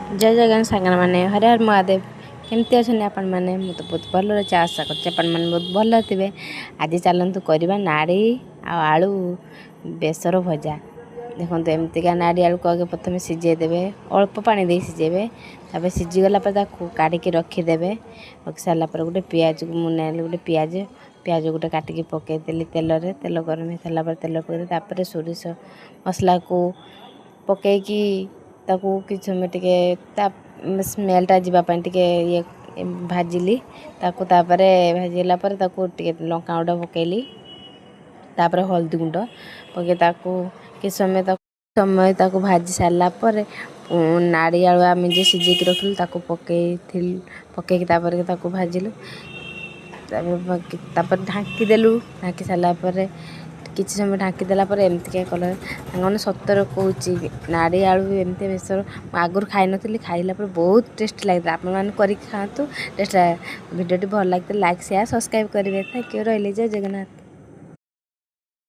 जय जगन सांगण मैंने हरे हर महादेव केमती अच्छे आपण मैंने मुझे तो बहुत भल अच्छे आशा कर बहुत भल थे। आज चलतु करवा नाड़ी आलू बेसर भजा देखो एमतीका नाड़ी आलू को आगे प्रथम सीझेदेवे अल्प पानी दे सीझेबे तापर सीझीगला काढ़ी रखीदे रखी सारापर गोटे पिज को मुझे गोटे पिज गोटे काटिकी पकईदेली तेल गरम हो सारापर तेल पकईदे सोरिष मसला को पकईकी ताकू किछ समय टिके स्मेलटा जीवाई टिके ये भाजिली तापरे भाजीला टिके लंका गुंड पकईली तापर हल्दी गुंड पकई कि समय भाजी सारा पर नाड़ी आलू आम जो सीझेक रखिलु पकईकी भाजिलु तापर ढांकीदेलु ढांकी सारापर किसी समय ढांकीदेला एमती कलर मैंने सतर कौच नाड़ी आलू एमती बेसर आगुरी खाई नी खाइला बहुत टेस्ट लगे आपने खातु टेस्ट भिडियो भल लगे लाइक शेयर सब्सक्राइब करेंगे। थैंक यू रही जय जगन्नाथ।